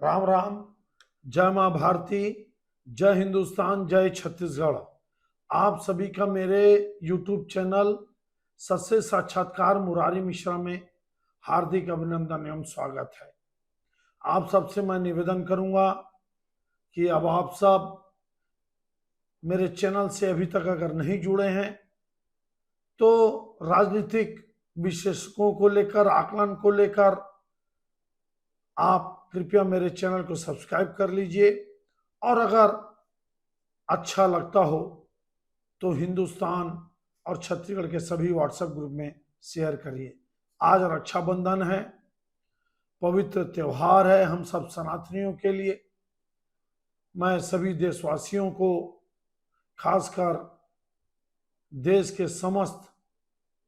राम राम। जय माँ भारती, जय हिंदुस्तान, जय छत्तीसगढ़। आप सभी का मेरे YouTube चैनल सत्य साक्षात्कार मुरारी मिश्रा में हार्दिक अभिनंदन एवं स्वागत है। आप सबसे मैं निवेदन करूंगा कि अब आप सब मेरे चैनल से अभी तक अगर नहीं जुड़े हैं तो राजनीतिक विशेषज्ञों को लेकर, आकलन को लेकर आप कृपया मेरे चैनल को सब्सक्राइब कर लीजिए और अगर अच्छा लगता हो तो हिंदुस्तान और छत्तीसगढ़ के सभी व्हाट्सएप ग्रुप में शेयर करिए। आज रक्षाबंधन है, पवित्र त्योहार है हम सब सनातनियों के लिए। मैं सभी देशवासियों को, खासकर देश के समस्त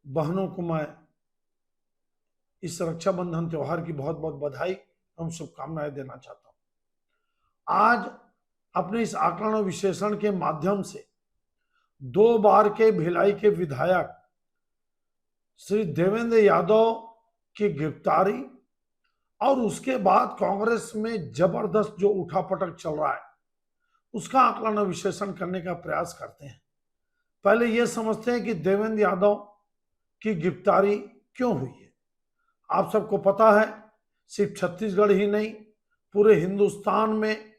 बहनों को मैं इस रक्षाबंधन त्योहार की बहुत बहुत बधाई एवं शुभकामनाएं देना चाहता हूं। आज अपने इस आकलन और विश्लेषण के माध्यम से 2 बार के भिलाई के विधायक श्री देवेंद्र यादव की गिरफ्तारी और उसके बाद कांग्रेस में जबरदस्त जो उठापटक चल रहा है उसका आकलन और विश्लेषण करने का प्रयास करते हैं। पहले यह समझते हैं कि देवेंद्र यादव की गिरफ्तारी क्यों हुई है। आप सबको पता है, सिर्फ छत्तीसगढ़ ही नहीं पूरे हिंदुस्तान में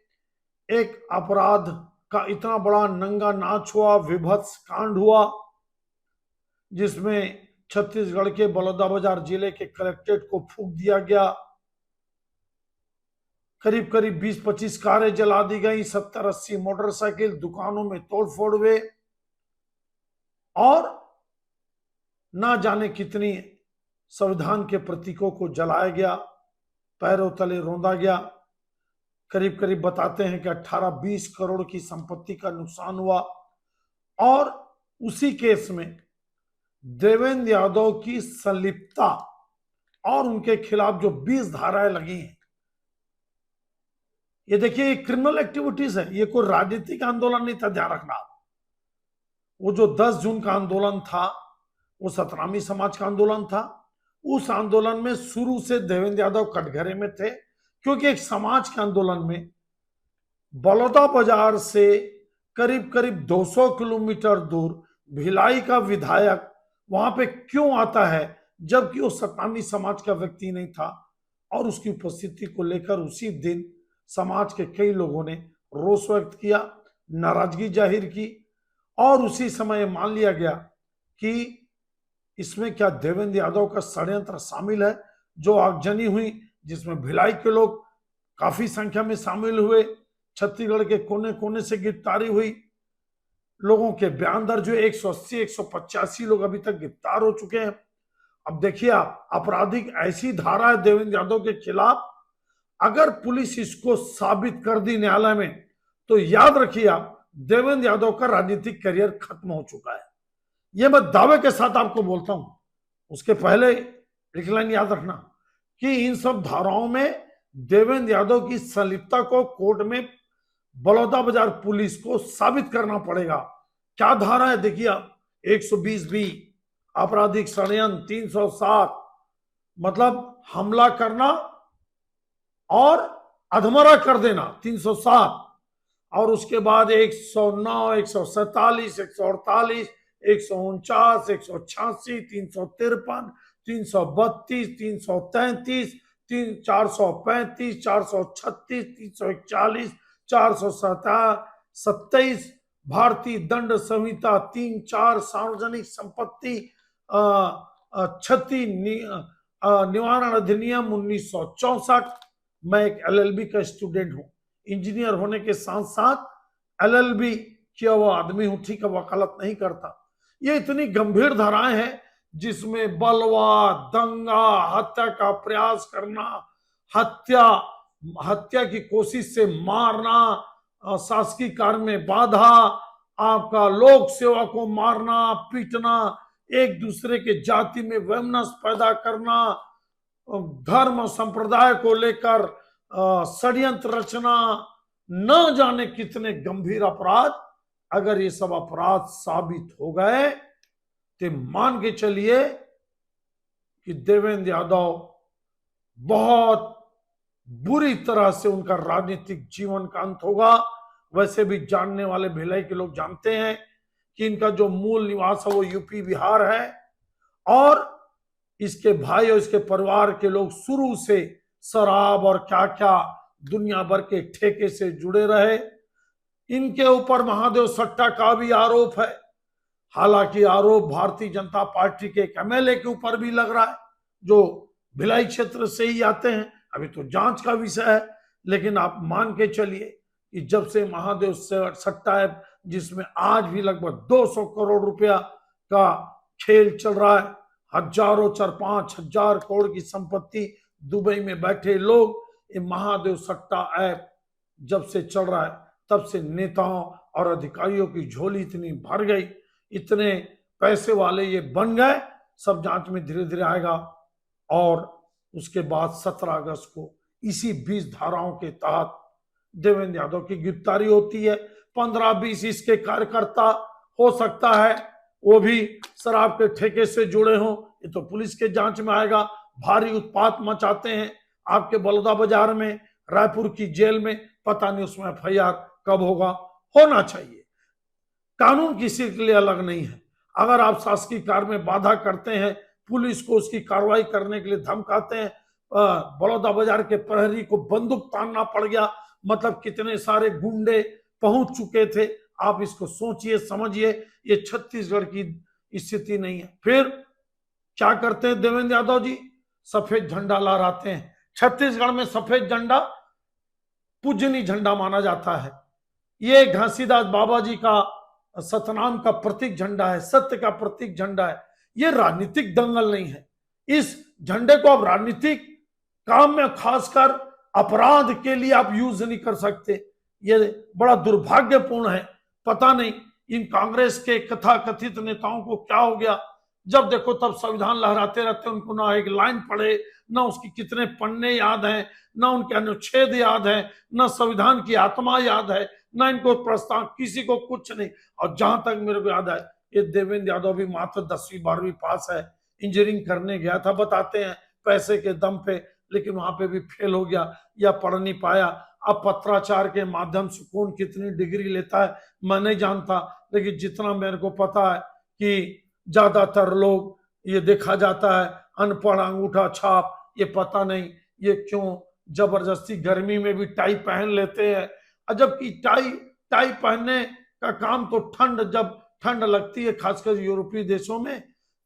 एक अपराध का इतना बड़ा नंगा नाच हुआ, विभत्स कांड हुआ, जिसमें छत्तीसगढ़ के बलौदाबाजार जिले के कलेक्ट्रेट को फूंक दिया गया, करीब करीब 20-25 कारें जला दी गई, 70-80 मोटरसाइकिल, दुकानों में तोड़फोड़ हुए और ना जाने कितनी संविधान के प्रतीकों को जलाया गया, पैरों तले रौंदा गया। करीब करीब बताते हैं कि 18-20 करोड़ की संपत्ति का नुकसान हुआ और उसी केस में देवेंद्र यादव की संलिप्तता और उनके खिलाफ जो 20 धाराएं लगी हैं, ये देखिए क्रिमिनल एक्टिविटीज है, ये कोई राजनीतिक आंदोलन नहीं था। ध्यान रखना, वो जो 10 जून का आंदोलन था वो सतनामी समाज का आंदोलन था। उस आंदोलन में शुरू से देवेंद्र यादव कटघरे में थे, क्योंकि एक समाज के आंदोलन में बलौदाबाजार से करीब करीब 200 किलोमीटर दूर भिलाई का विधायक वहां पे क्यों आता है, जबकि वो सतनामी समाज का व्यक्ति नहीं था। और उसकी उपस्थिति को लेकर उसी दिन समाज के कई लोगों ने रोष व्यक्त किया, नाराजगी जाहिर की और उसी समय मान लिया गया कि इसमें क्या देवेंद्र यादव का षड्यंत्र शामिल है। जो आगजनी हुई, जिसमें भिलाई के लोग काफी संख्या में शामिल हुए, छत्तीसगढ़ के कोने कोने से गिरफ्तारी हुई, लोगों के बयान दर्ज हुए, 180-185 लोग अभी तक गिरफ्तार हो चुके हैं। अब देखिए आप, आपराधिक ऐसी धारा है देवेंद्र यादव के खिलाफ, अगर पुलिस इसको साबित कर दी न्यायालय में तो याद रखिए आप, देवेंद्र यादव का राजनीतिक करियर खत्म हो चुका है। यह मैं दावे के साथ आपको बोलता हूं। उसके पहले एक लाइन याद रखना कि इन सब धाराओं में देवेंद्र यादव की संलिप्तता को कोर्ट में बलौदाबाजार पुलिस को साबित करना पड़ेगा। क्या धारा है देखिए आप, 120B आपराधिक षड्यंत्र, 307 मतलब हमला करना और अधमरा कर देना, 307, और उसके बाद 109, 147, 148, 149, 186, 353, 332, 333, 435, 436, 341, 427 भारतीय दंड संहिता 3-4 सार्वजनिक संपत्ति क्षति निवारण अधिनियम 1964। मैं एक LLB का स्टूडेंट हूं, इंजीनियर होने के साथ साथ LLB किया हुआ आदमी हूं, ठीक है, वकालत नहीं करता। ये इतनी गंभीर धाराएं हैं जिसमें बलवा, दंगा, हत्या का प्रयास करना, हत्या की कोशिश से मारना, शासकीय कार्य में बाधा, आपका लोक सेवा को मारना, पीटना, एक दूसरे के जाति में वैमनस्य पैदा करना, धर्म संप्रदाय को लेकर षड्यंत्र रचना, न जाने कितने गंभीर अपराध। अगर ये सब अपराध साबित हो गए तो मान के चलिए कि देवेंद्र यादव बहुत बुरी तरह से उनका राजनीतिक जीवन का अंत होगा। वैसे भी जानने वाले भिलाई के लोग जानते हैं कि इनका जो मूल निवास है वो यूपी बिहार है, और इसके भाई और इसके परिवार के लोग शुरू से शराब और क्या क्या दुनिया भर के ठेके से जुड़े रहे। इनके ऊपर महादेव सट्टा का भी आरोप है। हालांकि आरोप भारतीय जनता पार्टी के एक एमएलए के ऊपर भी लग रहा है जो भिलाई क्षेत्र से ही आते हैं। अभी तो जांच का विषय है, लेकिन आप मान के चलिए कि जब से महादेव सट्टा है, जिसमें आज भी लगभग 200 करोड़ रुपया का खेल चल रहा है, हजारों 4-5 हजार करोड़ की संपत्ति दुबई में बैठे लोग, ये महादेव सट्टा ऐप जब से चल रहा है तब से नेताओं और अधिकारियों की झोली इतनी भर गई, इतने पैसे वाले ये बन गए। सब जांच में धीरे धीरे आएगा। और उसके बाद 17 अगस्त को इसी 20 धाराओं के तहत देवेंद्र यादव की गिरफ्तारी होती है। 15-20 इसके कार्यकर्ता हो सकता है वो भी शराब के ठेके से जुड़े हों, ये तो पुलिस के जांच में आएगा। भारी उत्पात मचाते हैं आपके बलौदा बाजार में, रायपुर की जेल में, पता नहीं उसमें एफआईआर कब होगा। होना चाहिए। कानून किसी के लिए अलग नहीं है। अगर आप शासकीय कार्य में बाधा करते हैं, पुलिस को उसकी कार्रवाई करने के लिए धमकाते हैं, बलौदा बाजार के प्रहरी को बंदूक तानना पड़ गया, मतलब कितने सारे गुंडे पहुंच चुके थे। आप इसको सोचिए, समझिए, ये छत्तीसगढ़ की स्थिति नहीं है। फिर क्या करते हैं देवेंद्र यादव जी? सफेद झंडा लहराते हैं। छत्तीसगढ़ में सफेद झंडा पूजनीय झंडा माना जाता है। ये घासीदास बाबा जी का सतनाम का प्रतीक झंडा है, सत्य का प्रतीक झंडा है। ये राजनीतिक दंगल नहीं है। इस झंडे को आप राजनीतिक काम में, खासकर अपराध के लिए आप यूज नहीं कर सकते। ये बड़ा दुर्भाग्यपूर्ण है। पता नहीं इन कांग्रेस के कथा कथित नेताओं को क्या हो गया, जब देखो तब संविधान लहराते रहते। उनको ना एक लाइन पढ़े, ना उसकी कितने पन्ने याद हैं, ना उनके अनुच्छेद याद है, ना संविधान की आत्मा याद है, ना इनको प्रस्ताव, किसी को कुछ नहीं। और जहां तक मेरे को याद है, ये देवेंद्र यादव भी मात्र 10वीं-12वीं पास है। इंजीनियरिंग करने गया था, बताते हैं, पैसे के दम पे, लेकिन वहां पे भी फेल हो गया या पढ़ नहीं पाया। अब पत्राचार के माध्यम से कौन कितनी डिग्री लेता है मैं नहीं जानता, लेकिन जितना मेरे को पता है कि ज्यादातर लोग, ये देखा जाता है, अनपढ़ अंगूठा छाप। ये पता नहीं ये क्यों जबरदस्ती गर्मी में भी टाई पहन लेते हैं। जबकि टाई पहनने का काम तो जब ठंड लगती है, खासकर यूरोपीय देशों में,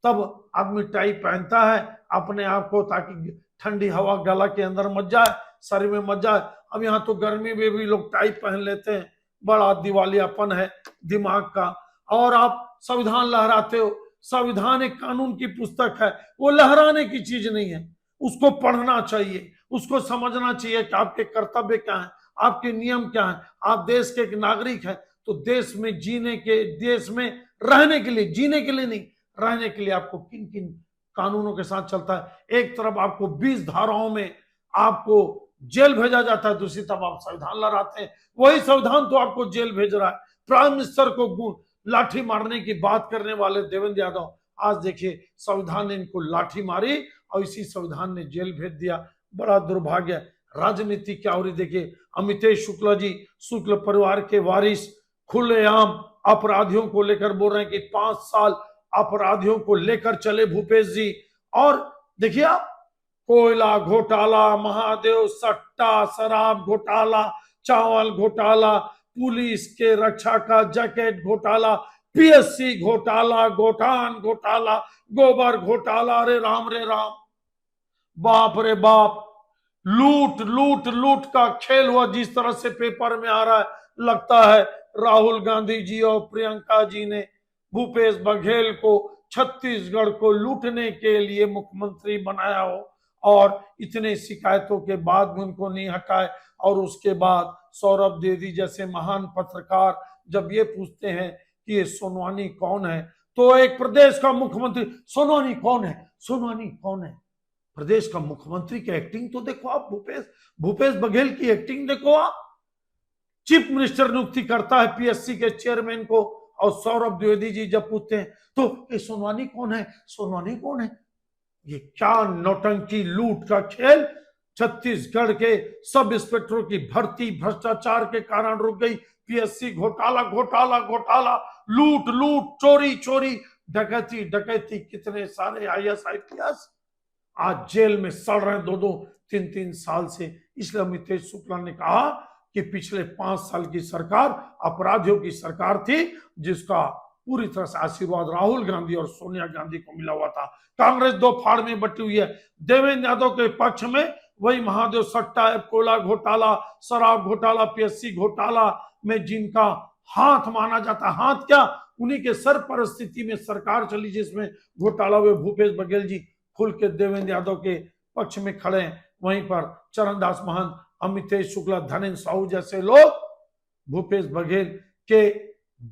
तब आदमी टाई पहनता है अपने आप को, ताकि ठंडी हवा गला के अंदर मच जाए, शरीर में मच जाए। अब यहाँ तो गर्मी में भी लोग टाई पहन लेते हैं। बड़ा दिवालियापन है दिमाग का। और आप संविधान लहराते हो। संविधान एक कानून की पुस्तक है, वो लहराने की चीज नहीं है। उसको पढ़ना चाहिए, उसको समझना चाहिए कि आपके कर्तव्य क्या है, आपके नियम क्या है। आप देश के एक नागरिक हैं, तो देश में देश में रहने के लिए, जीने के लिए नहीं, रहने के लिए आपको किन किन कानूनों के साथ चलता है। एक तरफ आपको 20 धाराओं में आपको जेल भेजा जाता है, दूसरी तरफ आप संविधान लहराते हैं। वही संविधान तो आपको जेल भेज रहा है। प्राइम मिनिस्टर को लाठी मारने की बात करने वाले देवेंद्र यादव, आज देखिए संविधान ने इनको लाठी मारी और इसी संविधान ने जेल भेज दिया। बड़ा दुर्भाग्य। राजनीति क्या हो रही देखिए। अमितेश शुक्ला जी, शुक्ल परिवार के वारिस, खुलेआम अपराधियों को लेकर बोल रहे हैं कि 5 साल अपराधियों को लेकर चले भूपेश जी। और देखिए आप, कोयला घोटाला, महादेव सट्टा, शराब घोटाला, चावल घोटाला, पुलिस के रक्षा का जैकेट घोटाला, पीएससी घोटाला, गोठान घोटाला, गोबर घोटाला। अरे राम रे राम, बाप रे बाप, लूट लूट लूट का खेल हुआ। जिस तरह से पेपर में आ रहा है, लगता है राहुल गांधी जी और प्रियंका जी ने भूपेश बघेल को छत्तीसगढ़ को लूटने के लिए मुख्यमंत्री बनाया हो, और इतने शिकायतों के बाद भी उनको नहीं हटाए। और उसके बाद सौरभ द्विवेदी जैसे महान पत्रकार जब ये पूछते हैं कि ये सोनवानी कौन है, तो एक प्रदेश का मुख्यमंत्री, सोनवानी कौन है, सोनवानी कौन है? प्रदेश का मुख्यमंत्री की एक्टिंग तो देखो आप, भूपेश बघेल की एक्टिंग देखो आप। चीफ मिनिस्टर नियुक्ति करता है पीएससी के चेयरमैन को, और सौरभ द्विवेदी जी जब पूछते हैं तो ये सोनवानी कौन है, सोनवानी कौन है? ये क्या नौटंकी, लूट का खेल। छत्तीसगढ़ के सब इंस्पेक्टरों की भर्ती भ्रष्टाचार के कारण रुक गई। पीएससी घोटाला घोटाला घोटाला, लूट लूट, चोरी चोरी, डकैती डकैती, कितने सारे आईएएस आईपीएस आज जेल में सड़ रहे हैं 2-2 3-3 साल से। इसलिए अमितेश शुक्ला ने कहा कि पिछले 5 साल की सरकार अपराधियों की सरकार थी, जिसका पूरी तरह से आशीर्वाद राहुल गांधी और सोनिया गांधी को मिला हुआ था। कांग्रेस दो फाड़ में बटी हुई है। देवेंद्र यादव के पक्ष में वही महादेव सट्टा, कोयला घोटाला, शराब घोटाला, पीएससी घोटाला में जिनका हाथ माना जाता, हाथ क्या, उन्हीं के सरपरिस्थिति में सरकार चली जिसमें घोटाला हुए। भूपेश बघेल जी खुल के देवेंद्र यादव के पक्ष में खड़े हैं। वहीं पर चरणदास महंत, अमितेश शुक्ला, धनेन्द्र साहू जैसे लोग भूपेश बघेल के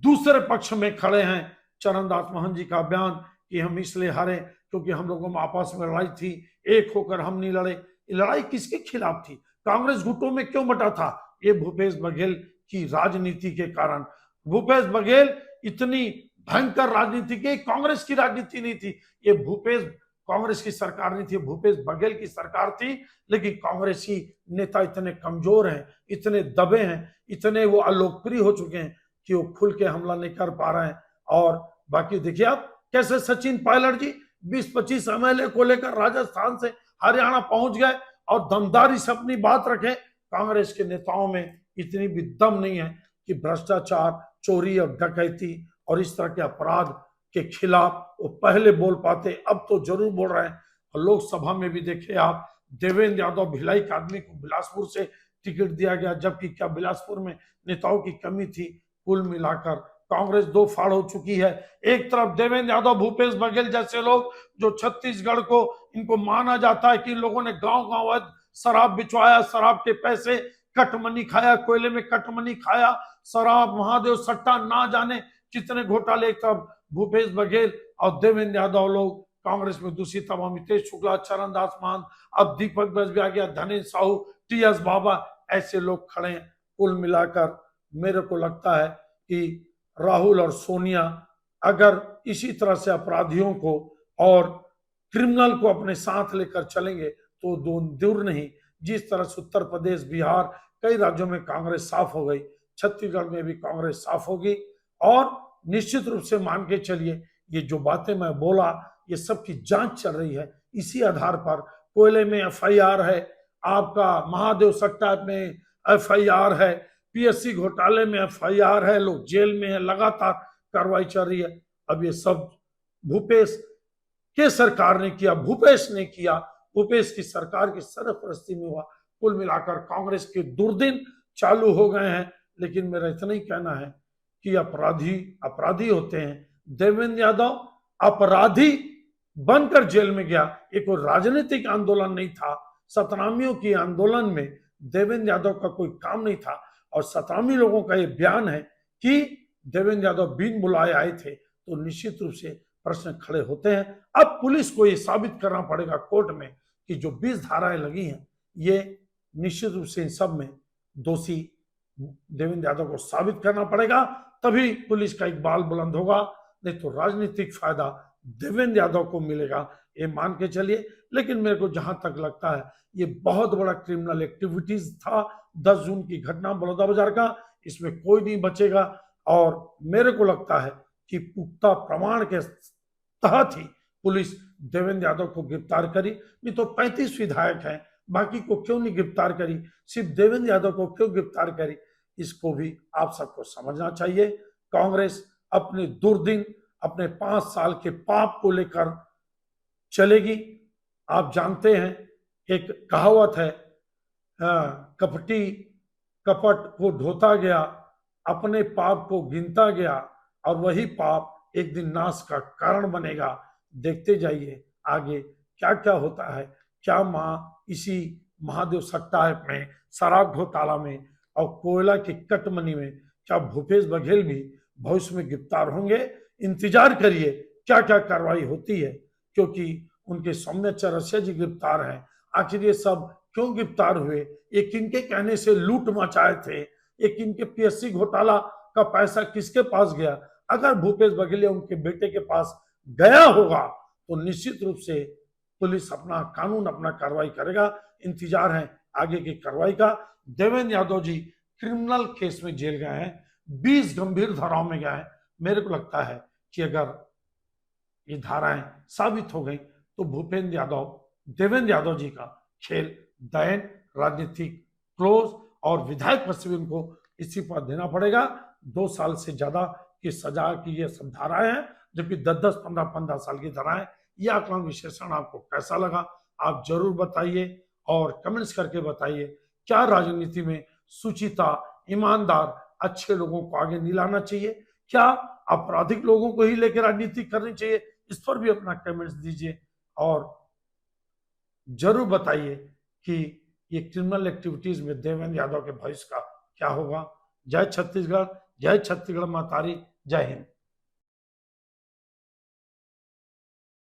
दूसरे पक्ष में खड़े हैं। चरणदास महंत जी का बयान कि हम इसलिए हारे क्योंकि हम लोगों में आपस में लड़ाई थी, एक होकर हम नहीं लड़े। लड़ाई किसके खिलाफ थी? कांग्रेस गुटों में क्यों बटा था? ये भूपेश बघेल की राजनीति के कारण। भूपेश बघेल इतनी भयंकर राजनीति की कांग्रेस की राजनीति नहीं थी। ये भूपेश कांग्रेस की सरकार नहीं थी, भूपेश बघेल की सरकार थी। लेकिन कांग्रेसी नेता इतने कमजोर हैं, इतने दबे हैं, इतने वो अलोकप्रिय हो चुके हैं कि वो खुल के हमला नहीं कर पा रहे हैं। और बाकी देखिए आप कैसे सचिन पायलट जी 20-25 एमएलए को लेकर राजस्थान से हरियाणा पहुंच गए और दमदारी से अपनी बात रखे। कांग्रेस के नेताओं में इतनी भी दम नहीं है कि भ्रष्टाचार, चोरी और डकैती और इस तरह के अपराध के खिलाफ वो पहले बोल पाते, अब तो जरूर बोल रहे हैं। और लोकसभा में भी देखिए आप, देवेंद्र यादव भिलाई के आदमी को बिलासपुर से टिकट दिया गया, जबकि क्या बिलासपुर में नेताओं की कमी थी? कुल मिलाकर कांग्रेस दो फाड़ हो चुकी है। एक तरफ देवेंद्र यादव, भूपेश बघेल जैसे लोग जो छत्तीसगढ़ को इनको माना जाता है कि इन लोगों ने गांव गांव शराब बिचवाया, शराब के पैसे कटमनी खाया, कोयले में कटमनी खाया, शराब, महादेव सट्टा, ना जाने कितने घोटाले। एक तरफ भूपेश बघेल और देवेंद्र यादव लोग कांग्रेस में, दूसरी तरफ अमितेश शुक्ला, चरणदास महंत, अब दीपक बैज भी आ गया, धनेन्द्र साहू, टीएस बाबा, ऐसे लोग खड़े हैं। कुल मिलाकर मेरे को लगता है कि राहुल और सोनिया अगर इसी तरह से अपराधियों को और क्रिमिनल को अपने साथ लेकर चलेंगे तो दूर नहीं। जिस तरह से उत्तर प्रदेश, बिहार, कई राज्यों में कांग्रेस साफ हो गई, छत्तीसगढ़ में भी कांग्रेस साफ होगी। और निश्चित रूप से मान के चलिए, ये जो बातें मैं बोला, ये सब की जांच चल रही है। इसी आधार पर कोयले में एफआईआर है, आपका महादेव सट्टा में एफआईआर है, पीएससी घोटाले में एफआईआर है, लोग जेल में है, लगातार कार्रवाई चल रही है। अब ये सब भूपेश के सरकार ने किया, भूपेश ने किया, भूपेश की सरकार की सरपरस्ती में हुआ। कुल मिलाकर कांग्रेस के दुर्दिन चालू हो गए हैं। लेकिन मेरा इतना ही कहना है कि अपराधी अपराधी होते हैं। देवेंद्र यादव अपराधी बनकर जेल में गया, एक कोई राजनीतिक आंदोलन नहीं था। सतनामियों की आंदोलन में देवेंद्र यादव का कोई काम नहीं था। और सतनामी लोगों का यह बयान है कि देवेंद्र यादव बिन बुलाए आए थे, तो निश्चित रूप से प्रश्न खड़े होते हैं। अब पुलिस को यह साबित करना पड़ेगा कोर्ट में कि जो 20 धाराएं लगी हैं, ये निश्चित रूप से इन सब में दोषी देवेंद्र यादव को साबित करना पड़ेगा, तभी पुलिस का एक बाल बुलंद होगा। नहीं तो राजनीतिक फायदा देवेंद्र यादव को मिलेगा, ये मान के चलिए। लेकिन मेरे को जहां तक लगता है, ये बहुत बड़ा क्रिमिनल एक्टिविटीज था। 10 जून की घटना बलौदाबाजार का, इसमें कोई नहीं बचेगा। और मेरे को लगता है कि पुख्ता प्रमाण के तहत ही पुलिस देवेंद्र यादव को गिरफ्तार करी। नहीं तो 35 विधायक हैं, बाकी को क्यों नहीं गिरफ्तार करी, सिर्फ देवेंद्र यादव को क्यों गिरफ्तार करी, इसको भी आप सबको समझना चाहिए। कांग्रेस अपने दुर्दिन, अपने 5 साल के पाप को लेकर चलेगी। आप जानते हैं, एक कहावत है, कपटी कपट को ढोता गया, अपने पाप को गिनता गया, और वही पाप एक दिन नाश का कारण बनेगा। देखते जाइए आगे क्या क्या होता है। क्या इसी महादेव सट्टा में, शराब घोटाला में और कोयला की कटमनी में क्या भूपेश बघेल भी भविष्य में गिरफ्तार होंगे? इंतजार करिए क्या क्या कार्रवाई होती है, क्योंकि उनके सौम्य चौरसिया जी गिरफ्तार हैं। आखिर ये सब क्यों गिरफ्तार हुए? ये किनके कहने से लूट मचाए थे? ये किनके पीएससी घोटाला का पैसा किसके पास गया? अगर भूपेश बघेल या उनके बेटे के पास गया होगा तो निश्चित रूप से पुलिस अपना कानून अपना कार्रवाई करेगा। इंतजार है आगे की कार्रवाई का। देवेंद्र यादव जी क्रिमिनल केस में जेल गए हैं, 20 गंभीर धाराओं में गए हैं। मेरे को लगता है कि अगर ये धाराएं साबित हो गई तो भूपेंद्र यादव, देवेंद्र यादव जी का खेल दयन, राजनीतिक क्लोज और विधायक पद से भी उनको इस्तीफा देना पड़ेगा। 2 साल से ज्यादा की सजा की ये सब धाराएं हैं, जबकि 10-10, 15-15 साल की धाराएं। यह आकलन विश्लेषण आपको कैसा लगा आप जरूर बताइए और कमेंट्स करके बताइए। क्या राजनीति में सुचिता, ईमानदार, अच्छे लोगों को आगे नहीं लाना चाहिए? क्या आपराधिक लोगों को ही लेकर राजनीति करनी चाहिए? इस पर भी अपना कमेंट्स दीजिए और जरूर बताइए कि ये क्रिमिनल एक्टिविटीज में देवेंद्र यादव के भविष्य का क्या होगा। जय छत्तीसगढ़, जय छत्तीसगढ़ मातारी, जय हिंद।